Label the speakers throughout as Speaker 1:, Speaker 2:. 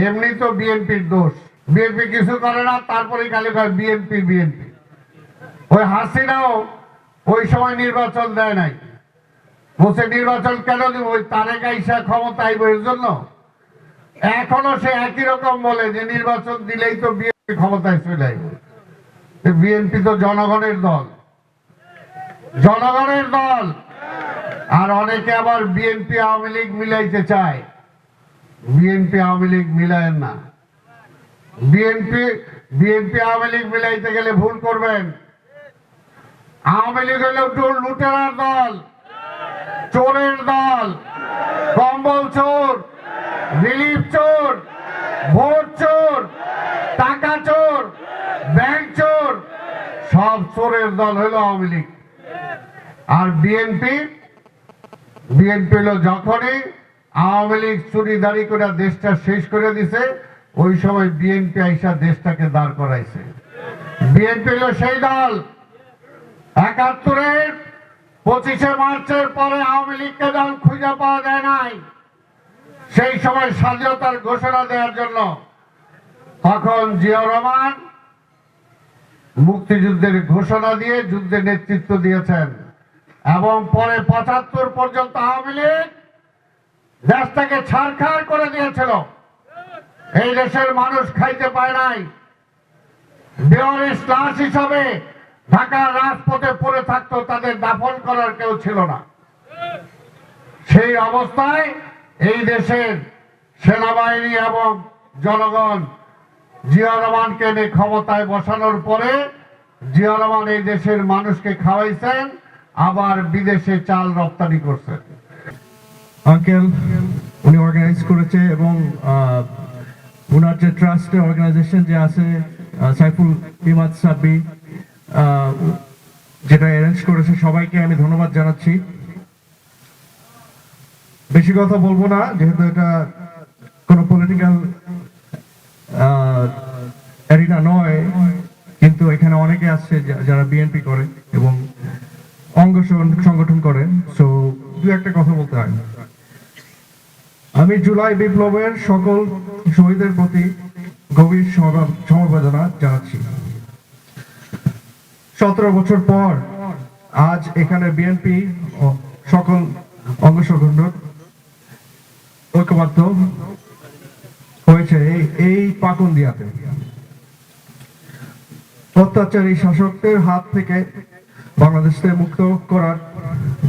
Speaker 1: এমনি তো বিএনপির দোষ, বিএনপি কিছু করে না, তারপরে খালি বিএনপি বিএনপি। ওই হাসিনাও ওই সময় নির্বাচন দেয় নাই, বলছে নির্বাচন কেন দিব, ওই তারেক আইসা ক্ষমতা আইব এর জন্য। এখনো সে একই রকম বলে যে নির্বাচন দিলেই তো বিএনপি ক্ষমতায় চলে আইব। বিএনপি তো জনগণের দল, জনগণের দল। আর অনেকে আবার বিএনপি আওয়ামী লীগ মিলাইতে চায়, বিএনপি আওয়ামী লীগ মিলায়েন না। বিএনপি আওয়ামী লীগ মিলাইতে গেলে ভুল করবেন। আওয়ামী লীগ হলো লুটেরার দল, চোরের দল, কম্বল চোর, রিলিফ চোর, ভোট চোর, টাকা চোর, ব্যাংক চোর, সব চোরের দল হলো আওয়ামী লীগ। আর বিএনপি হলো যখনই আওয়ামী লীগ চুরিদারি করে দেশটা শেষ করে দিছে, ওই সময় বিএনপি আইসা দেশটাকে দাঁড় করাইছে। বিএনপি হলো সেই দল ৭১-এর ২৫শে মার্চের পরে আওয়ামী লীগকে দল খুঁজে পাওয়া যায় নাই। সেই সময় স্বাধীনতার ঘোষণা দেওয়ার জন্য তখন জিয়াউর রহমান মুক্তিযুদ্ধের ঘোষণা দিয়ে যুদ্ধের নেতৃত্ব দিয়েছেন, এবং পরে ৭৫ পর্যন্ত আওয়ামী লীগ দেশটাকে ছারখার করে দিয়েছিল। এই দেশের মানুষ খাইতে পায় নাই, বেওয়ারিশ লাশ হিসাবে ঢাকার রাজপথে পড়ে থাকতো, তাদের দাফন করার কেউ ছিল না। সেই অবস্থায় এই দেশের সেনাবাহিনী এবং জনগণ জিয়াউর রহমানকে এনে ক্ষমতায় বসানোর পরে জিয়াউর রহমান এই দেশের মানুষকে খাওয়াইছেন, আবার বিদেশে চাল রপ্তানি করছেন।
Speaker 2: আঙ্কেল উনি অর্গানাইজ করেছে, এবং ওনার যে ট্রাস্টের অর্গানাইজেশন যে আছে সাইফুল ইমাদ সাব্বি, যেটা অ্যারেঞ্জ করেছে, সবাইকে আমি ধন্যবাদ জানাচ্ছি। বেশি কথা বলবো না, যেহেতু এটা কোনো পলিটিক্যাল এরিনা নয়, কিন্তু এখানে অনেকে আসছে যারা বিএনপি করে এবং অঙ্গ সংগঠন করে, সো দু একটা কথা বলতে হয়। আমি জুলাই বিপ্লবের সকল শহীদের প্রতি গভীর সমবেদনা জানাচ্ছি। ১৭ বছর পর আজ এখানে বিএনপি ও সকল অঙ্গ সংগঠন ঐক্যবদ্ধ হয়েছে এই পাকুন্দিয়াতে। অত্যাচারী শাসকদের হাত থেকে বাংলাদেশকে মুক্ত করার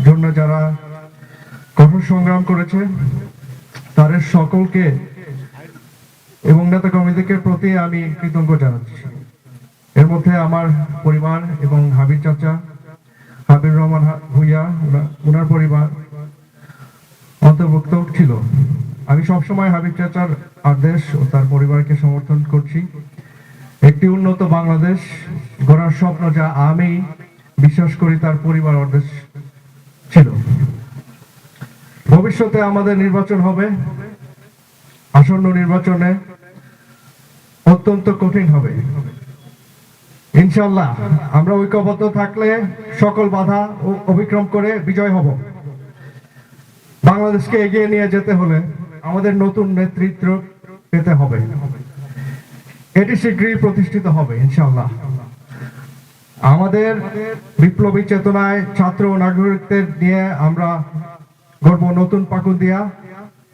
Speaker 2: জন্য যারা কঠোর সংগ্রাম করেছে, তাদের সকলকে এবং নেতা কর্মীদেরকে প্রতি আমি কৃতজ্ঞ জানাচ্ছি। এর মধ্যে আমার পরিবার এবং হাবিব চাচা, হাবিব রহমান ভুইয়া, ওনার পরিবার অন্তর্ভুক্ত ছিল। আমি সবসময় হাবিব চাচার আদেশ ও তার পরিবারকে সমর্থন করছি। একটি উন্নত বাংলাদেশ গড়ার স্বপ্ন, যা আমি বিশ্বাস করি তার পরিবার আদেশ ছিল। ভবিষ্যতে আমাদের নির্বাচন হবে, আসন্ন নির্বাচনে অত্যন্ত কঠিন হবে। ইনশাআল্লাহ আমরা ঐক্যবদ্ধ থাকলে সকল বাধা অতিক্রম করে বিজয় হব। বাংলাদেশকে এগিয়ে নিয়ে যেতে হলে আমাদের নতুন নেতৃত্ব পেতে হবে, এটি শীঘ্রই প্রতিষ্ঠিত হবে ইনশাআল্লাহ। আমাদের বিপ্লবী চেতনায় ছাত্র ও নাগরিকদের নিয়ে আমরা গড়ব নতুন পাকুন্দিয়া,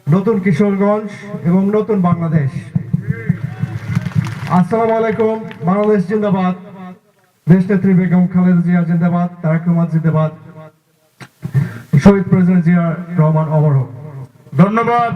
Speaker 2: নতুন কিশোরগঞ্জ এবং নতুন বাংলাদেশ। আসসালামু আলাইকুম। বাংলাদেশ জিন্দাবাদ, দেশনেত্রী বেগম খালেদা জিয়া জিন্দাবাদ, তারেক রহমান জিন্দাবাদ, শহীদ প্রেসিডেন্ট জিয়া রহমান অমর হোক।
Speaker 1: ধন্যবাদ।